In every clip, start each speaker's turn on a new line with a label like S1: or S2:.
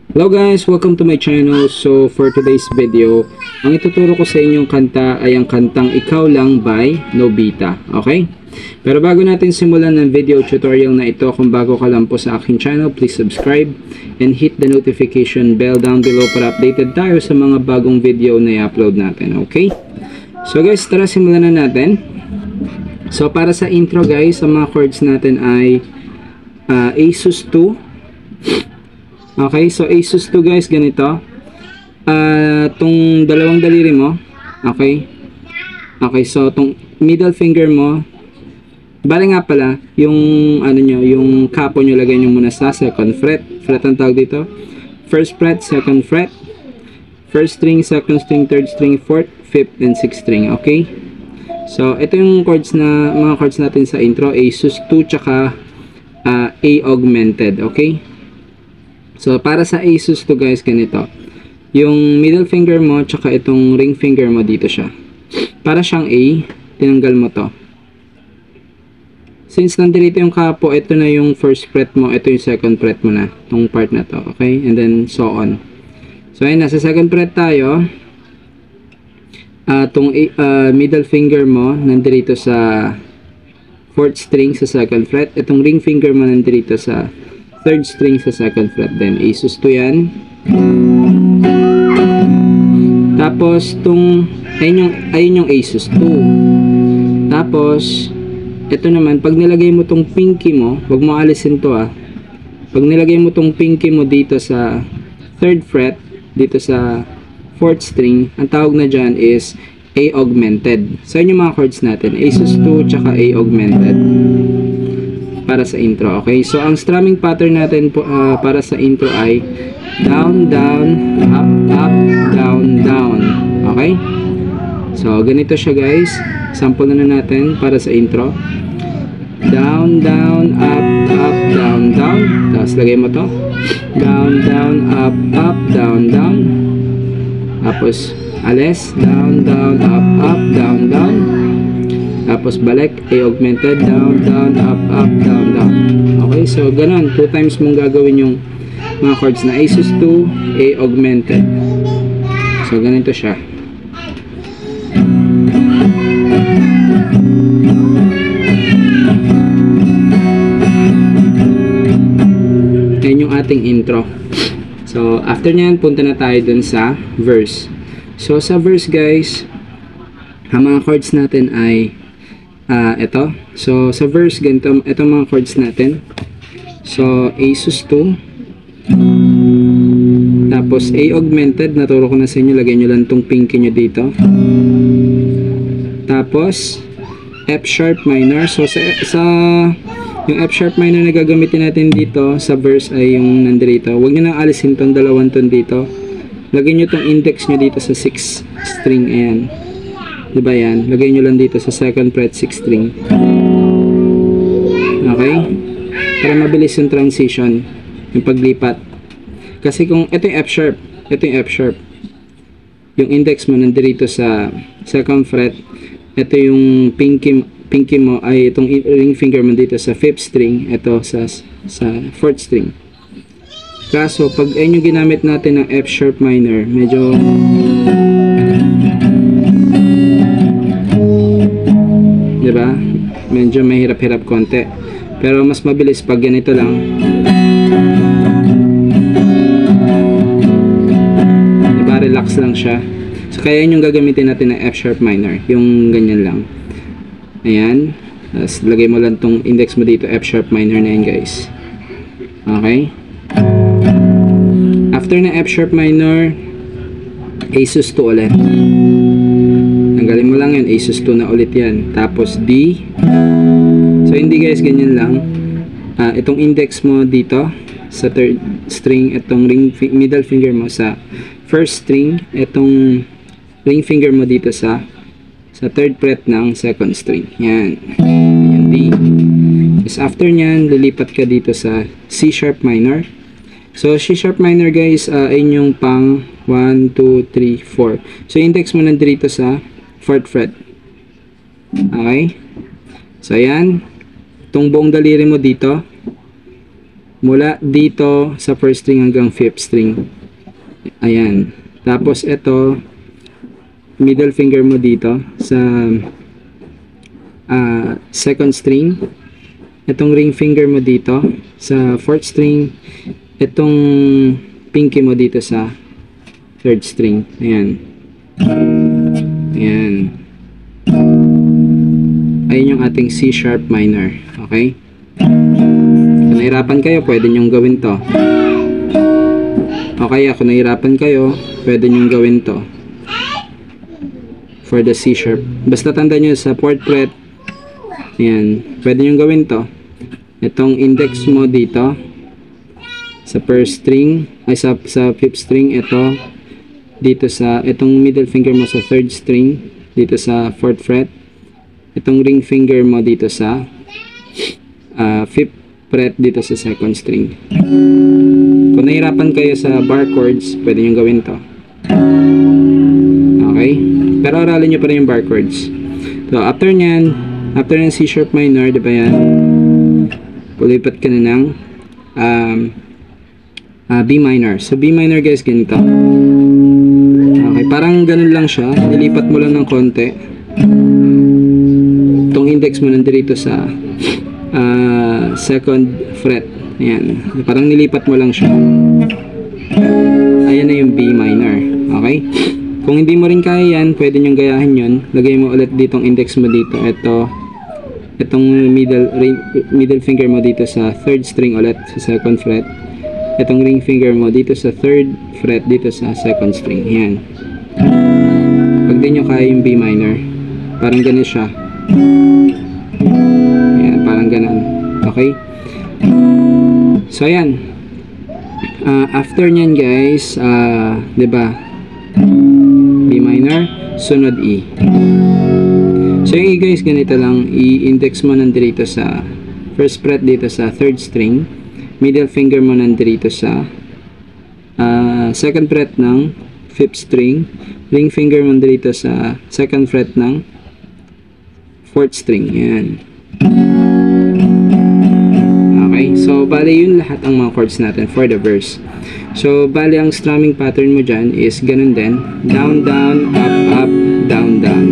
S1: Hello guys, welcome to my channel. So for today's video, ang ituturo ko sa inyong kanta ay ang kantang Ikaw Lang by Nobita. Okay? Pero bago natin simulan ng video tutorial na ito, kung bago ka lang po sa aking channel, please subscribe and hit the notification bell down below para updated tayo sa mga bagong video na i-upload natin. Okay? So guys, tara simulan na natin. So para sa intro guys, ang mga chords natin ay Asus 2. Okay, so Asus 2 guys, ganito. Tong dalawang daliri mo. Okay. Okay, so tong middle finger mo. Bale nga pala, yung ano nyo, yung kapo nyo, lagay nyo muna sa second fret. Fret ang tawag dito. First fret, second fret. First string, second string, third string, fourth, fifth, and sixth string. Okay. So ito yung chords na, mga chords natin sa intro. Asus 2 tsaka A augmented. Okay. So, para sa Asus to guys, ganito. Yung middle finger mo, tsaka itong ring finger mo, dito siya. Para siyang A, tinanggal mo to. Since nandito yung kapo, ito na yung first fret mo, ito yung second fret mo na. Itong part na to, okay? And then, so on. So, ayun, nasa second fret tayo. Itong middle finger mo, nandito sa fourth string sa second fret. Itong ring finger mo, nandito sa third string sa second fret din. Asus 2 yan. Tapos, ayun yung Asus 2. Tapos, ito naman, pag nilagay mo tong pinky mo, wag mo alisin to Pag nilagay mo tong pinky mo dito sa third fret, dito sa fourth string, ang tawag na dyan is A augmented. So, yun yung mga chords natin. Asus 2 tsaka A augmented. Para sa intro, okay? So, ang strumming pattern natin po, para sa intro ay down, down, up, up, down, down. Okay? So, ganito siya guys. Sample na natin para sa intro. Down, down, up, up, down, down. Tapos, lagay mo to. Down, down, up, up, down, down. Tapos, alis. Down, down, up, up, down, down. Tapos balik, A augmented, down, down, up, up, down, down. Okay, so ganun. 2 times mong gagawin yung mga chords na Asus 2, A augmented. So ganito siya. Yan yung ating intro. So after nyan, punta na tayo dun sa verse. So sa verse guys, ang mga chords natin ay ito. So, sa verse, ganito, ito mga chords natin. So, Asus 2. Tapos, A augmented. Naturo ko na sa inyo. Lagay nyo lang itong pinky nyo dito. Tapos, F sharp minor. So, yung F sharp minor na gagamitin natin dito sa verse ay yung nandito. Huwag nyo nang alisin itong dalawang ton dito. Lagay nyo itong index nyo dito sa 6th string. Ayan. Diba yan? Lagay nyo lang dito sa second fret 6th string. Okay? Para mabilis yung transition, yung paglipat. Kasi kung ito yung F sharp, ito yung F sharp. Yung index mo nandito sa second fret, ito yung pinky mo ay itong ring finger mo dito sa 5th string, ito sa 4th string. Kaso pag ayun yung ginamit natin ng F sharp minor, medyo diba? Medyo mahirap-hirap konti. Pero mas mabilis pag ganito lang. Diba? Relax lang siya. So, kaya yun yung gagamitin natin ng F sharp minor. Yung ganyan lang. Ayan. Tapos, lagay mo lang tong index mo dito. F sharp minor na yan, guys. Okay? After na F sharp minor, Asus 2 ulit. Tanggalin mo lang yun, Asus 2 na ulit yan. Tapos D. So hindi guys, ganyan lang. Itong index mo dito sa third string, itong middle finger mo sa first string, itong ring finger mo dito sa third fret ng second string. Yan. Yan D. Tapos after nyan, lilipat ka dito sa C sharp minor. So C sharp minor guys, ay yung pang 1, 2, 3, 4. So index mo nandito sa 4th fret. Okay? So, ayan. Itong buong daliri mo dito. Mula dito sa first string hanggang fifth string. Ayan. Tapos ito, middle finger mo dito sa second string. Itong ring finger mo dito sa fourth string. Itong pinky mo dito sa third string. Ayan. Ayan. Ayun yung ating C sharp minor. Okay? Kung nahirapan kayo, pwede nyong gawin to. Okay, kung nahirapan kayo, pwede nyong gawin to. For the C sharp. Basta tanda nyo sa 4th fret. Ayan. Pwede nyong gawin to. Itong index mo dito sa first string, ay sa fifth string, ito dito sa, itong middle finger mo sa third string, dito sa 4th fret. Itong ring finger mo dito sa 5th fret, dito sa second string. Kung nahirapan kayo sa bar chords, pwede nyo gawin to. Okay? Pero aralin nyo pa rin yung bar chords. So, after nyan C sharp minor, diba yan? Pulipat ka na ng B minor. So, B minor guys, ganito. Okay, parang ganun lang siya. Nilipat mo lang ng konti. Itong index mo nandito sa second fret. Ayan. Parang nilipat mo lang siya. Ayan na yung B minor. Okay? Kung hindi mo rin kaya yan, pwede nyong gayahin yun. Lagay mo ulit ditong index mo dito. Itong middle finger mo dito sa third string ulit sa second fret. Itong ring finger mo dito sa third fret dito sa second string. Ayan. Pag di nyo kaya yung B minor, parang ganun siya. Ayan, parang ganun. Okay? So, ayan. After nyan guys, diba? B minor, sunod E. So, yung E guys, ganito lang. I-index mo nandito sa first fret dito sa third string. Middle finger mo nandito sa second fret ng fifth string. Ring finger mo nandito sa second fret ng fourth string. Ayan. Okay. So, bali yun lahat ang mga chords natin for the verse. So, bali ang strumming pattern mo dyan is ganun din. Down, down, up, up, down, down.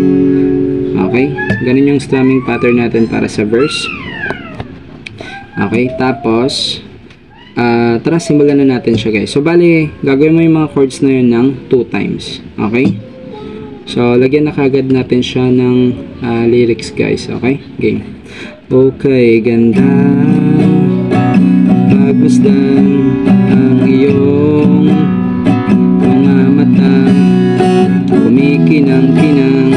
S1: Okay? Ganun yung strumming pattern natin para sa verse. Okay? Tapos, tara, simulan na natin siya guys. So, bali, gagawin mo yung mga chords na yun ng 2 times. Okay? So, lagyan na kagad natin siya ng lyrics guys. Okay? Game. Okay, ganda. Pagmasdan ang iyong mga mata. Kumikinang-kinang.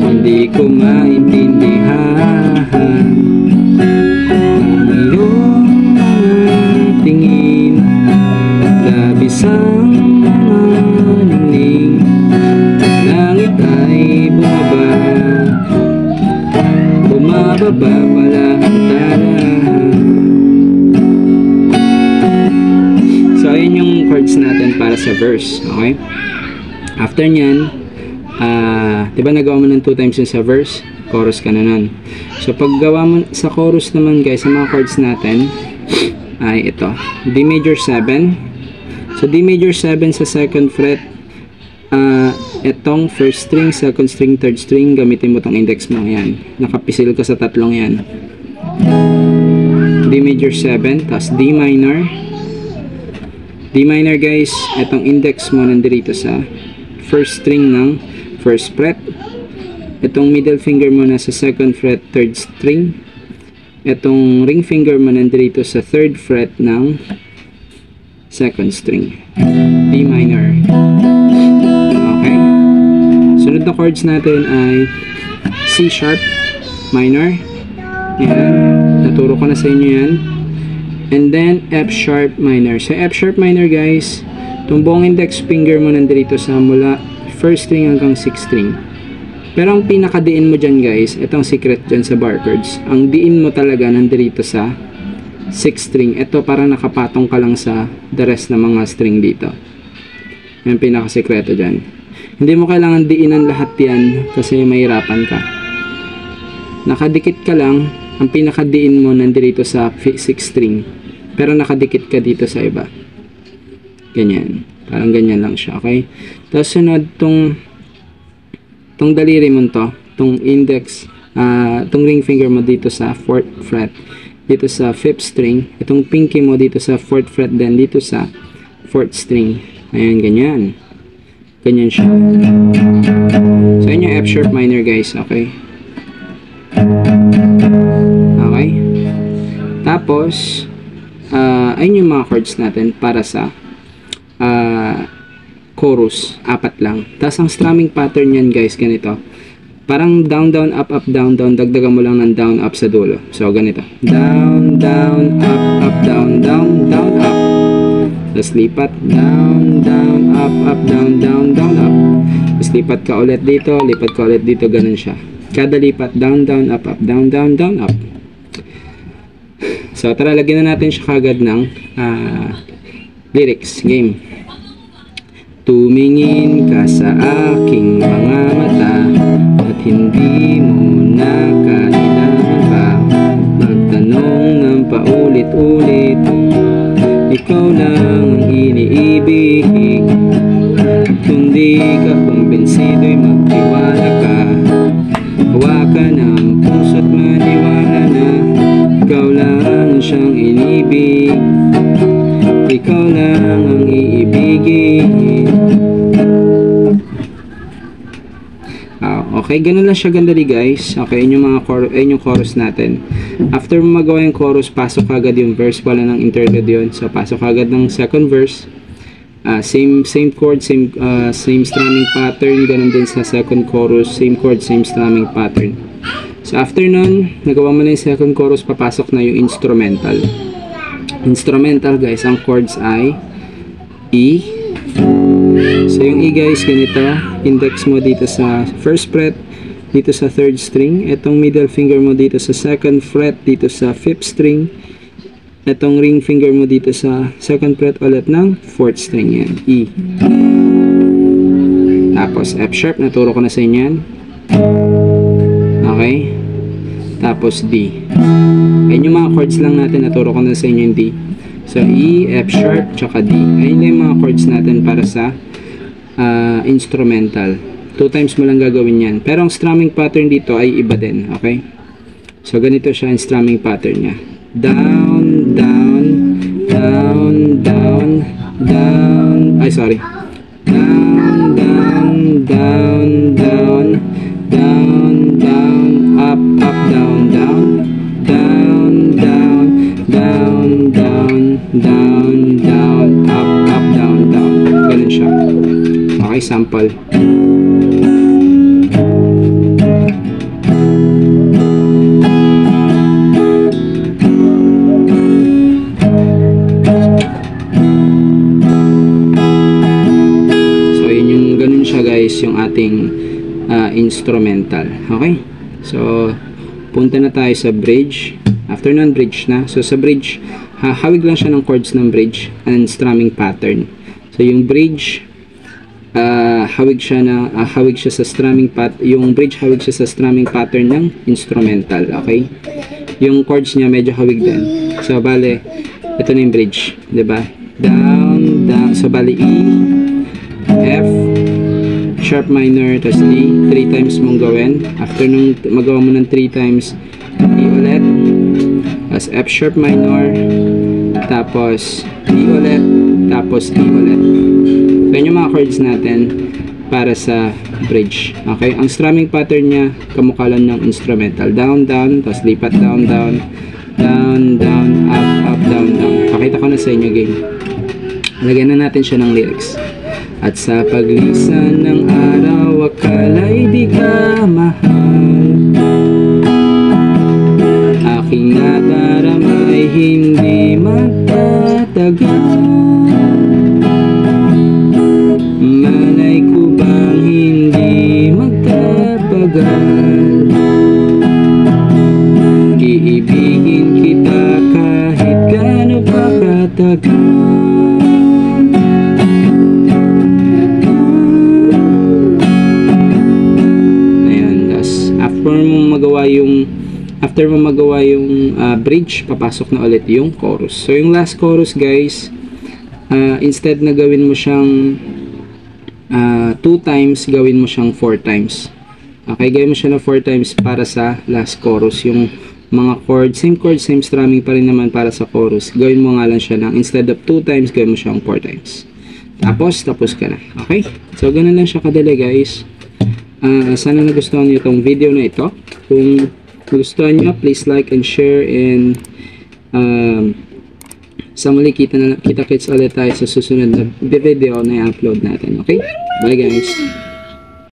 S1: Hindi ko maintindihan ang iyong tingin. Labis ang ningning. Langit ay bumababa pala So, ayun yung chords natin para sa verse. Okay? After nyan, diba nagawa mo ng 2 times yun sa verse? Chorus ka na nun. So, pag gawa mo sa chorus naman guys, sa mga chords natin, ay ito. D major 7. So, D major 7 sa second fret. Itong first string, second string, third string, gamitin mo tong index mo. Ayan. Nakapisil ka sa tatlong yan. D major 7, tas D minor. D minor guys, itong index mo nandito sa first string ng first fret. Itong middle finger mo na sa second fret, third string. Itong ring finger mo nandito sa third fret ng second string. D minor. Okay. Sunod na chords natin ay C sharp minor. Yan. Naturo ko na sa inyo yan. And then F sharp minor. So F sharp minor guys, itong buong index finger mo nandito sa mula first string hanggang 6th string. Pero ang pinaka-diin mo dyan guys, itong secret dyan sa bar chords. Ang diin mo talaga nandito sa 6th string. Ito parang nakapatong ka lang sa the rest ng mga string dito. Yan pinaka-sekreto dyan. Hindi mo kailangan diinan lahat yan kasi mahirapan ka. Nakadikit ka lang ang pinakadiin mo nandito sa 6 string, pero nakadikit ka dito sa iba. Ganyan. Parang ganyan lang siya, okay? Tapos sunod, tong daliri mo to, tong index, tong ring finger mo dito sa 4th fret, dito sa 5th string, itong pinky mo dito sa 4th fret, then dito sa 4th string. Ayan, ganyan. Ganyan siya. So, yun yung F sharp minor, guys, okay? Okay? Tapos, ayun yung mga chords natin para sa chorus, 4 lang. Tapos ang strumming pattern yan, guys, ganito. Parang down, down, up, up, down, down. Dagdagan mo lang ng down, up sa dulo. So, ganito. Down, down, up, up, down, down, down, up. Tapos lipat. Down, down, up, up, down, down, down, up. Tapos lipat ka ulit dito, lipat ka ulit dito. Ganun siya. Kada lipat, down, down, up, up, down, down, down, up. So, tara, lagyan na natin siya kagad ng lyrics. Game. Tumingin ka sa aking mga mata at hindi mo na kailangan pa magtanong ng paulit-ulit. Ikaw lang ang iniibig. Kung di ka kumbinsido'y magtiwala ka. Hawakan ang puso't maniwala na ikaw lang siyang inibig. Ikaw lang ang iibigin. Okay, ganun lang siya gandali, guys. Okay, yun yung chorus natin. After mo magawa yung chorus, pasok agad yung verse. Wala nang interlude yun. So, pasok agad ng second verse. Same chord, same strumming pattern. Ganun din sa second chorus. Same chord, same strumming pattern. So, after nun, nagawa mo na yung second chorus, papasok na yung instrumental. Instrumental, guys, ang chords ay E. So, yung E, guys, ganito. Index mo dito sa first fret, dito sa third string. Itong middle finger mo dito sa second fret, dito sa fifth string. Itong ring finger mo dito sa second fret ulit ng fourth string. Yan, E. Tapos, F sharp, naturo ko na sa inyo yan. Okay. Tapos, D. Ayun yung mga chords lang natin, naturo ko na sa inyo yung D. So, E, F sharp, tsaka D. Ayun yung mga chords natin para sa instrumental. 2 times mo lang gagawin yan. Pero ang strumming pattern dito ay iba din. Okay? So, ganito siya ang strumming pattern niya. Down, down, down, down, down. Ay, sorry. Down, down, down, down, down, down, up, up, down, down, down, down, down, down, down, down, up, up, down, down. Ganun siya. Okay, sample. Yung ating instrumental. Okay? So, punta na tayo sa bridge. After nun, bridge na. So, sa bridge, hawig lang siya ng chords ng bridge and strumming pattern. So, yung bridge, hawig siya sa strumming yung bridge hawig siya sa strumming pattern ng instrumental. Okay? Yung chords niya medyo hawig din. So, bale, ito na yung bridge. Diba? Down, down. So, bale, E, F, sharp minor, tapos D. 3 times mong gawin. After nung magawa mo ng 3 times, E ulit. Tapos F sharp minor. Tapos E ulit. Tapos E ulit. So, yun yung mga chords natin para sa bridge. Okay? Ang strumming pattern niya, kamukha lang ng instrumental. Down, down. Tapos lipat, down, down. Down, down, up, up, down, down. Pakita ko na sa inyo, game. Lagyan na natin siya ng lyrics. At sa paglisan ng araw, akala'y di ka mahal. Aking nadaramay hindi magtatagal. Malay ko bang hindi magtapagal. Iibigin kita kahit gaano pa katagal. After mo magawa yung After mo magawa yung bridge, papasok na ulit yung chorus. So yung last chorus guys, instead na gawin mo siyang 2 times, gawin mo siyang 4 times. Okay, gawin mo siya na 4 times para sa last chorus. Yung mga chord, same strumming pa rin naman para sa chorus. Gawin mo nga lang siya ng, instead of 2 times, gawin mo siyang 4 times. Tapos ka na. Okay? So, ganun lang siya kadali guys. Sana nagustuhan niyo itong video na ito. Kung nagustuhan niyo, please like and share, and sa muli kita-kits ulit tayo sa susunod na video na i-upload natin. Okay? Bye guys!